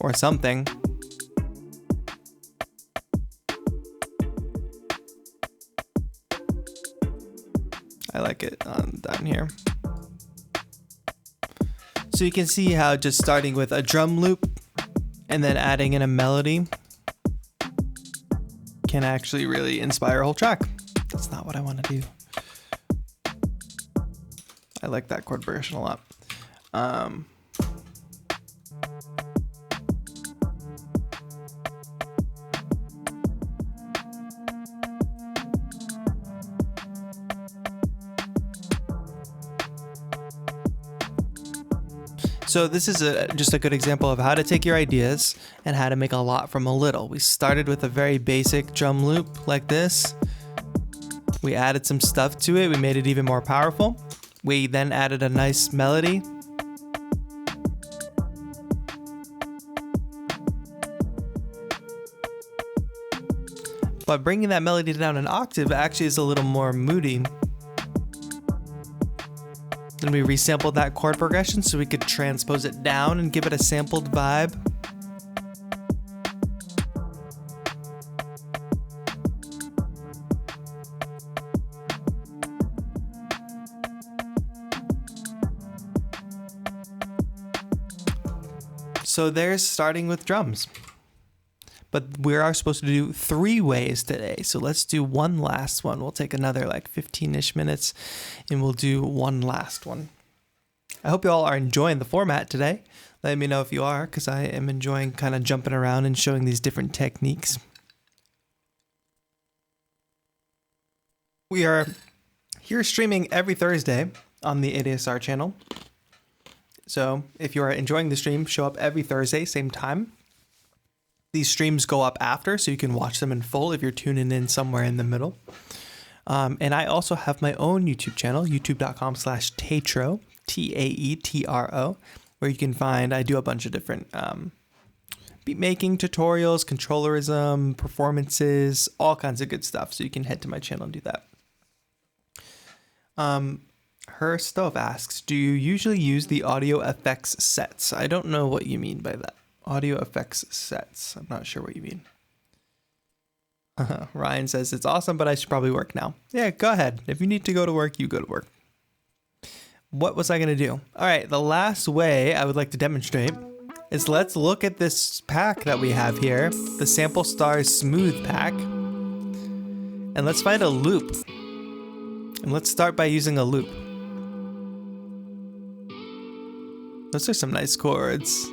or something. I like it down here. So you can see how just starting with a drum loop and then adding in a melody can actually really inspire a whole track. That's not what I want to do. I like that chord progression a lot. So this is just a good example of how to take your ideas and how to make a lot from a little. We started with a very basic drum loop like this. We added some stuff to it. We made it even more powerful. We then added a nice melody. But bringing that melody down an octave actually is a little more moody. Then we resampled that chord progression so we could transpose it down and give it a sampled vibe. So there's starting with drums. But we are supposed to do 3 ways today. So let's do one last one. We'll take another like 15-ish minutes and we'll do one last one. I hope you all are enjoying the format today. Let me know if you are, because I am enjoying kind of jumping around and showing these different techniques. We are here streaming every Thursday on the ADSR channel. So if you are enjoying the stream, show up every Thursday, same time. These streams go up after, so you can watch them in full if you're tuning in somewhere in the middle. And I also have my own YouTube channel, youtube.com/Taetro, Taetro, where you can find, I do a bunch of different beat making tutorials, controllerism, performances, all kinds of good stuff. So you can head to my channel and do that. Her Stove asks, do you usually use the audio effects sets? I don't know what you mean by that. Audio effects sets. I'm not sure what you mean. Ryan says, it's awesome, but I should probably work now. Yeah, go ahead. If you need to go to work, you go to work. What was I going to do? All right, the last way I would like to demonstrate is let's look at this pack that we have here, the Sample Stars Smooth pack, and let's find a loop. And let's start by using a loop. Those are some nice chords.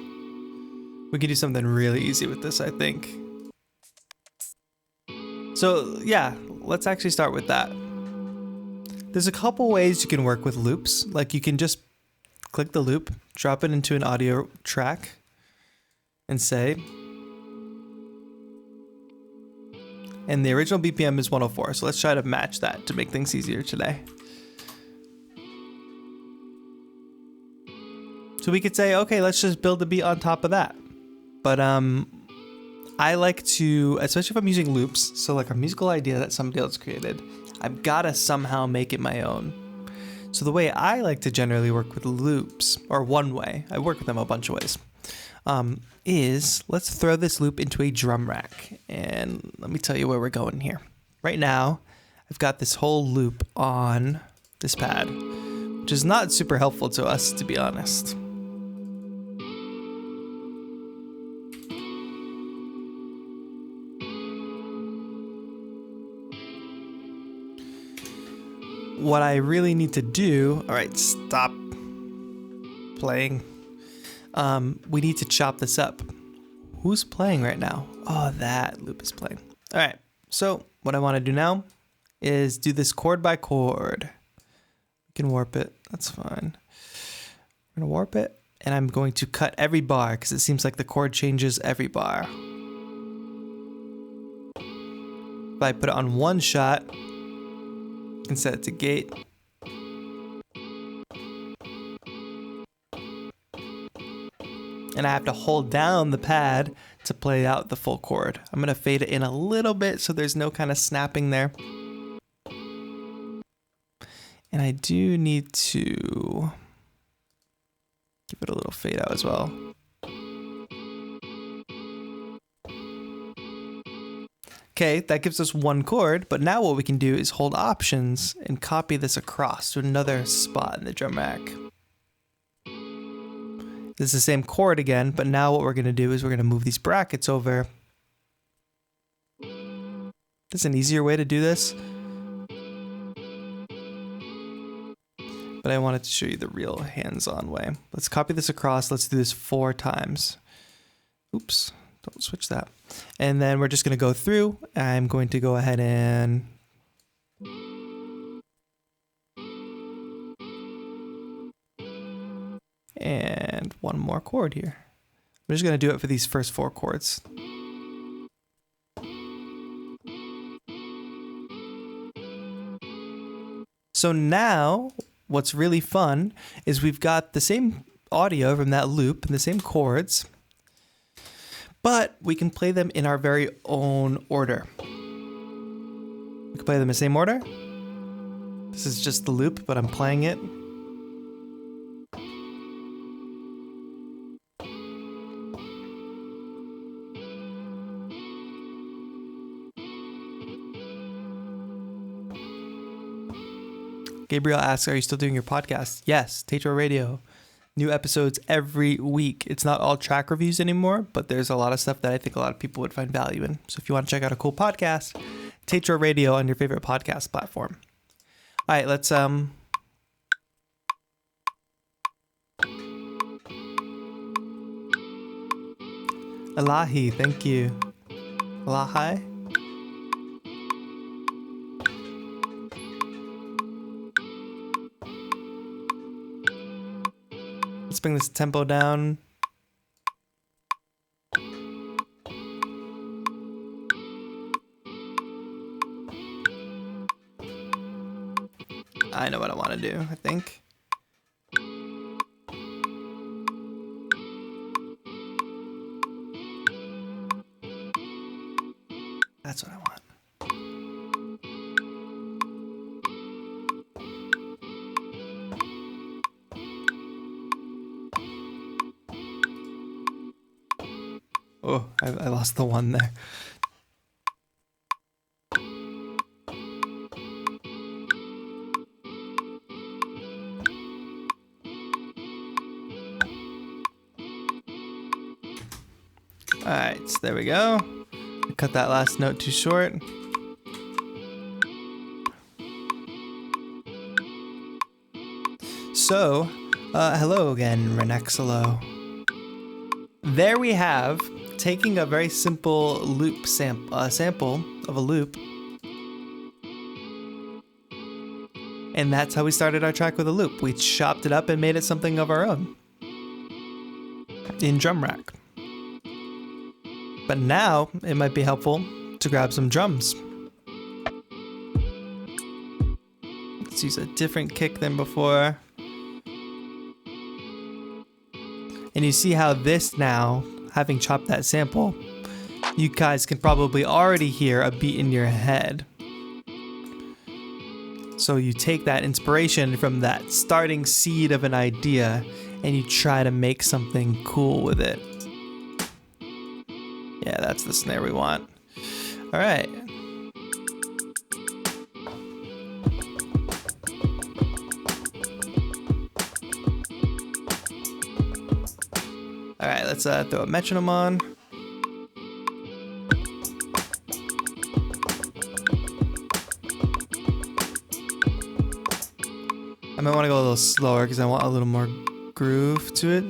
We could do something really easy with this, I think. So yeah, let's actually start with that. There's a couple ways you can work with loops. Like you can just click the loop, drop it into an audio track, and say, and the original BPM is 104. So let's try to match that to make things easier today. So we could say, okay, let's just build a beat on top of that. But I like to, especially if I'm using loops, so like a musical idea that somebody else created, I've gotta somehow make it my own. So the way I like to generally work with loops, or one way, I work with them a bunch of ways, is let's throw this loop into a drum rack. And let me tell you where we're going here. Right now, I've got this whole loop on this pad, which is not super helpful to us, to be honest. What I really need to do, all right, stop playing. We need to chop this up. Who's playing right now? Oh, that loop is playing. All right, so what I want to do now is do this chord by chord. We can warp it, that's fine. We're gonna warp it, and I'm going to cut every bar because it seems like the chord changes every bar. If I put it on one shot, and set it to gate. And I have to hold down the pad to play out the full chord. I'm gonna fade it in a little bit so there's no kind of snapping there. And I do need to give it a little fade out as well. Okay, that gives us one chord, but now what we can do is hold options and copy this across to another spot in the drum rack. This is the same chord again, but now what we're gonna do is we're gonna move these brackets over. There's an easier way to do this, but I wanted to show you the real hands-on way. Let's copy this across. Let's do this 4 times. Oops. Don't switch that. And then we're just going to go through. I'm going to go ahead and one more chord here. I'm just going to do it for these first 4 chords. So now what's really fun is we've got the same audio from that loop and the same chords, but we can play them in our very own order. We can play them in the same order. This is just the loop, but I'm playing it. Gabriel asks, are you still doing your podcast? Yes, Taetro Radio. New episodes every week. It's not all track reviews anymore, but there's a lot of stuff that I think a lot of people would find value in. So if you want to check out a cool podcast, Taetro Radio on your favorite podcast platform. All right, let's Elahi, thank you. Elahi. Let's bring this tempo down. I know what I want to do, I think. That's what I want. Oh, I lost the one there. All right, so there we go. Cut that last note too short. So Hello again, Renexolo. There we have, taking a very simple loop sample of a loop. And that's how we started our track with a loop. We chopped it up and made it something of our own in Drum Rack. But now it might be helpful to grab some drums. Let's use a different kick than before. And you see how this now, having chopped that sample, you guys can probably already hear a beat in your head. So you take that inspiration from that starting seed of an idea and you try to make something cool with it. Yeah, that's the snare we want. All right. All right, let's throw a metronome on. I might want to go a little slower because I want a little more groove to it.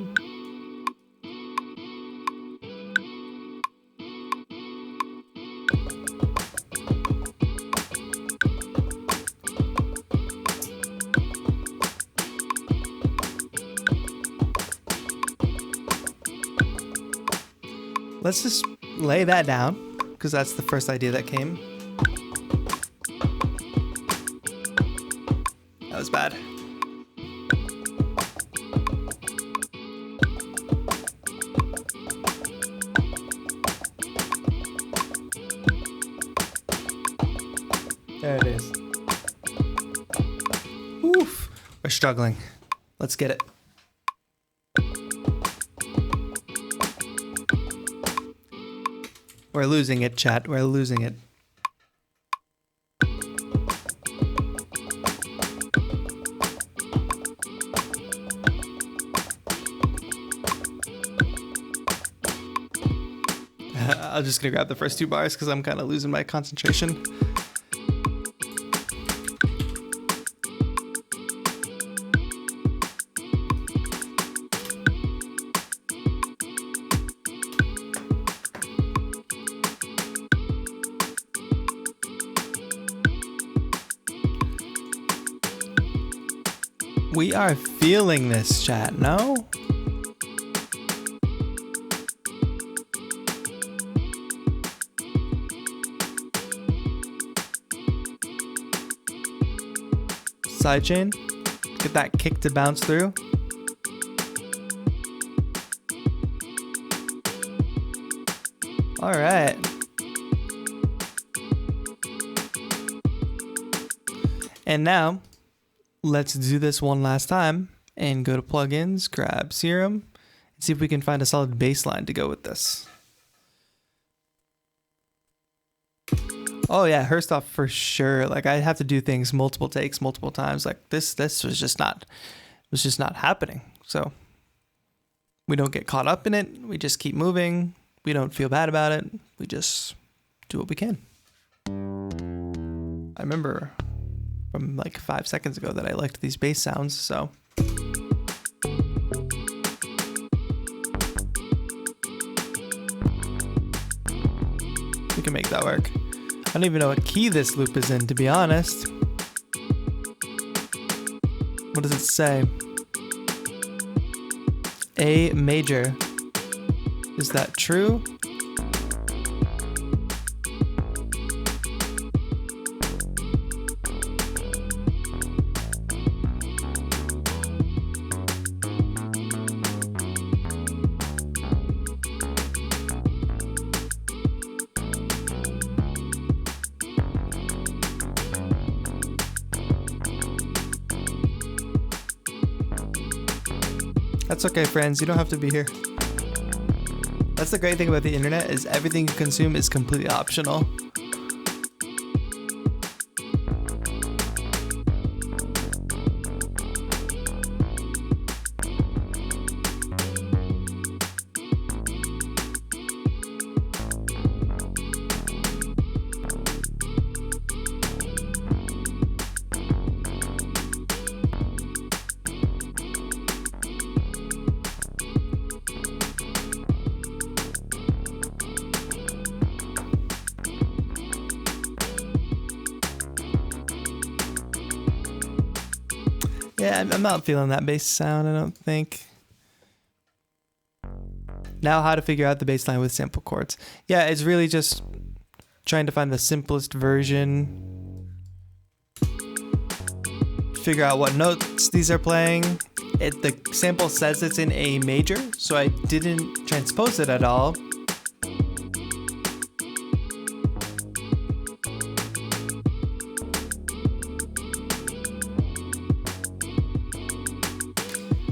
Let's just lay that down, because that's the first idea that came. That was bad. There it is. Oof. We're struggling. Let's get it. We're losing it, chat. We're losing it. I'm just gonna grab the first two bars because I'm kind of losing my concentration. We are feeling this, chat, no? Sidechain. Get that kick to bounce through. All right. And now, let's do this one last time and go to plugins, grab Serum, and see if we can find a solid bass line to go with this. Oh yeah, Herstoff for sure. Like I have to do things multiple takes, multiple times. Like this was just not happening. So we don't get caught up in it. We just keep moving. We don't feel bad about it. We just do what we can. I remember from like 5 seconds ago that I liked these bass sounds, so. We can make that work. I don't even know what key this loop is in, to be honest. What does it say? A major. Is that true? That's okay, friends. You don't have to be here. That's the great thing about the internet, is everything you consume is completely optional. Yeah, I'm not feeling that bass sound, I don't think. Now how to figure out the bass line with sample chords. Yeah, it's really just trying to find the simplest version. Figure out what notes these are playing. The sample says it's in A major, so I didn't transpose it at all.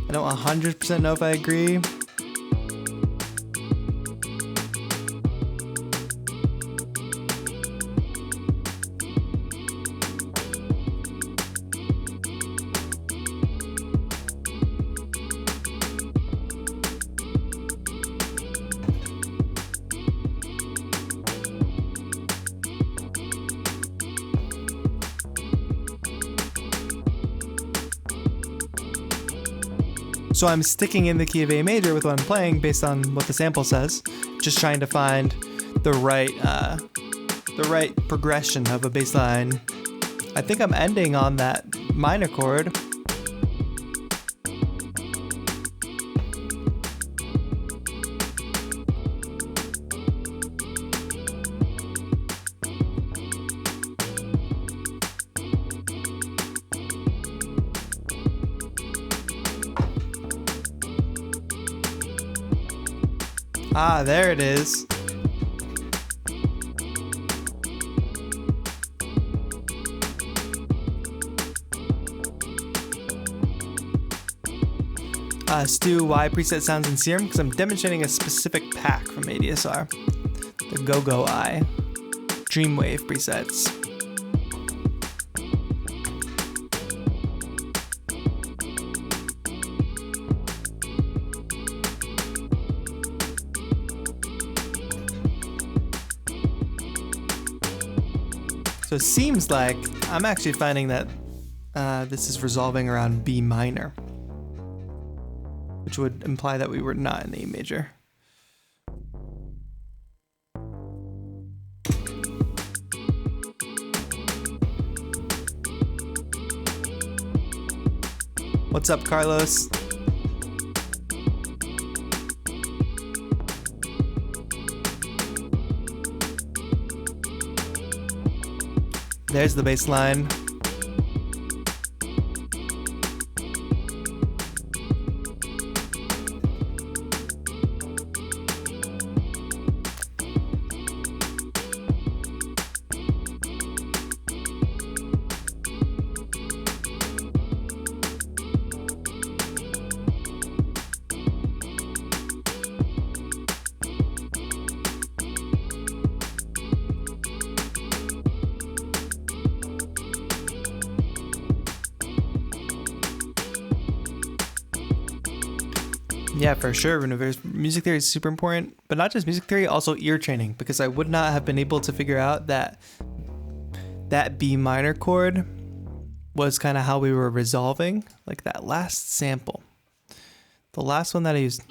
I don't 100% know if I agree. So I'm sticking in the key of A major with what I'm playing based on what the sample says, just trying to find the right progression of a bass line. I think I'm ending on that minor chord. Ah, there it is. Stu, why preset sounds in Serum? Because I'm demonstrating a specific pack from ADSR. The Go-Go-I. Dreamwave presets. So it seems like I'm actually finding that this is resolving around B minor, which would imply that we were not in A major. What's up, Carlos? There's the bass line. Yeah, for sure. Music theory is super important, but not just music theory, also ear training, because I would not have been able to figure out that B minor chord was kind of how we were resolving, like that last sample. The last one that I used.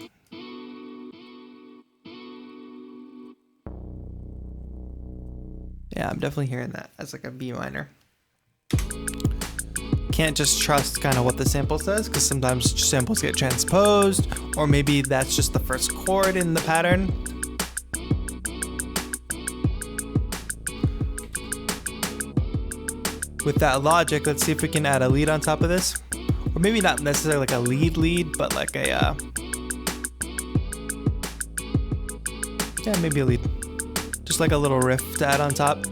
Yeah, I'm definitely hearing that as like a B minor. Can't just trust kind of what the sample says, because sometimes samples get transposed, or maybe that's just the first chord in the pattern. With that logic, let's see if we can add a lead on top of this, or maybe not necessarily like a lead, but like a yeah, maybe a lead, just like a little riff to add on top.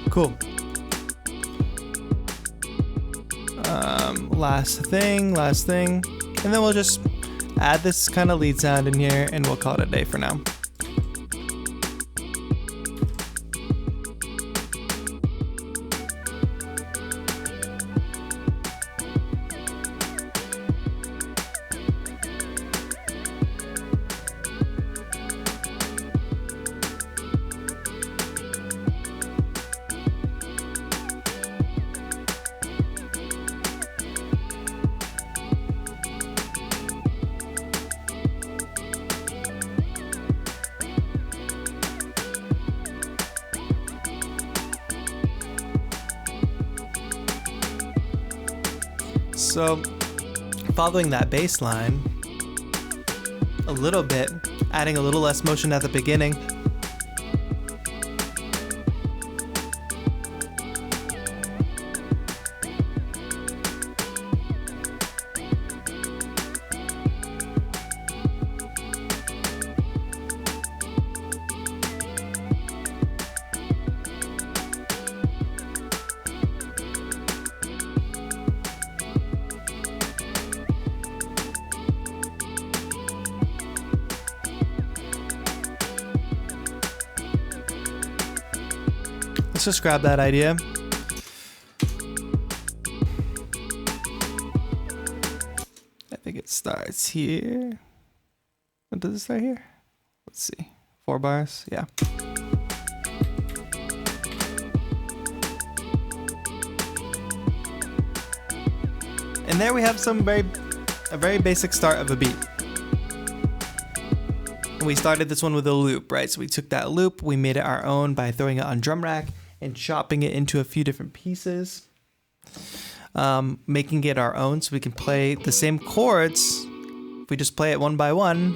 Cool. Last thing. And then we'll just add this kind of lead sound in here and we'll call it a day for now. So following that bass line a little bit, adding a little less motion at the beginning. Let's just grab that idea. I think it starts here. What does it start here? Let's see. 4 bars. Yeah. And there we have a very basic start of a beat. We started this one with a loop, right? So we took that loop, we made it our own by throwing it on drum rack and chopping it into a few different pieces, making it our own so we can play the same chords. If we just play it one by one,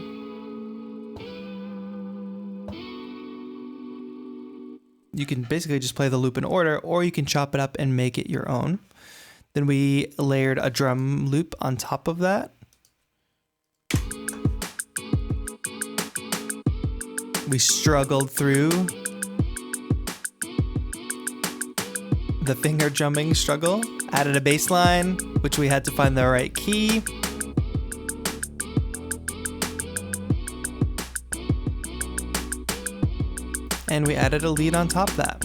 you can basically just play the loop in order, or you can chop it up and make it your own. Then we layered a drum loop on top of that. We struggled through the finger drumming struggle, added a bass line, which we had to find the right key. And we added a lead on top of that.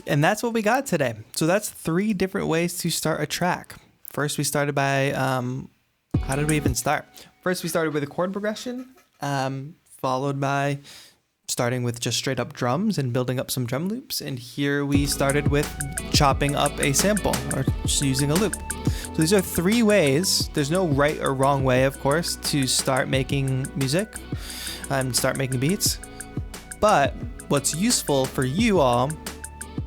And that's what we got today. So that's 3 different ways to start a track. First, we started by, how did we even start? First, we started with a chord progression, followed by starting with just straight up drums and building up some drum loops. And here we started with chopping up a sample or just using a loop. So these are 3 ways. There's no right or wrong way, of course, to start making music and start making beats. But what's useful for you all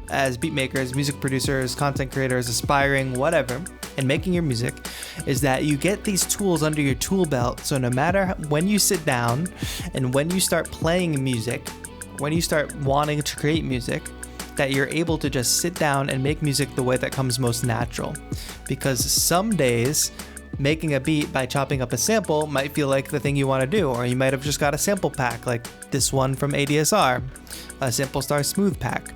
as beat makers, music producers, content creators, aspiring, whatever, and making your music, is that you get these tools under your tool belt. So no matter when you sit down and when you start playing music, when you start wanting to create music, that you're able to just sit down and make music the way that comes most natural. Because some days, making a beat by chopping up a sample might feel like the thing you want to do, or you might have just got a sample pack like this one from ADSR, a Sample Star Smooth pack.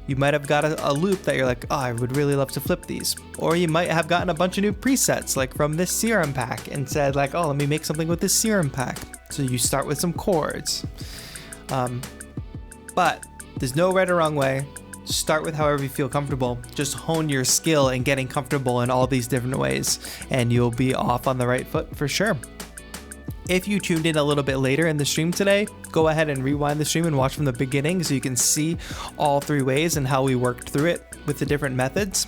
You might have got a loop that you're like, oh, I would really love to flip these. Or you might have gotten a bunch of new presets like from this serum pack and said like, oh, let me make something with this serum pack. So you start with some chords. But there's no right or wrong way. Start with however you feel comfortable. Just hone your skill in getting comfortable in all these different ways, and you'll be off on the right foot for sure. If you tuned in a little bit later in the stream today, go ahead and rewind the stream and watch from the beginning so you can see all 3 ways and how we worked through it with the different methods.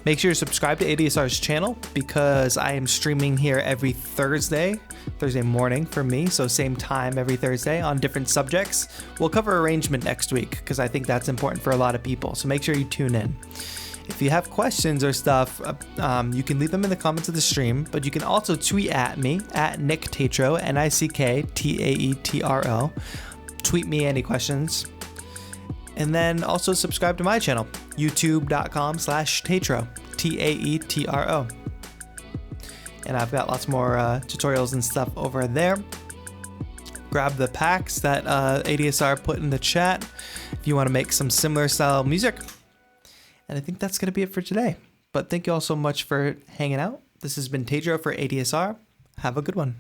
Make sure to subscribe to ADSR's channel because I am streaming here every Thursday morning for me, so same time every Thursday on different subjects. We'll cover arrangement next week because I think that's important for a lot of people, so make sure you tune in. If you have questions or stuff, you can leave them in the comments of the stream, but you can also tweet at me, at Nick Taetro, Nicktaetro. Tweet me any questions. And then also subscribe to my channel, youtube.com/Taetro, Taetro. And I've got lots more tutorials and stuff over there. Grab the packs that ADSR put in the chat if you want to make some similar style music. And I think that's going to be it for today. But thank you all so much for hanging out. This has been Taetro for ADSR. Have a good one.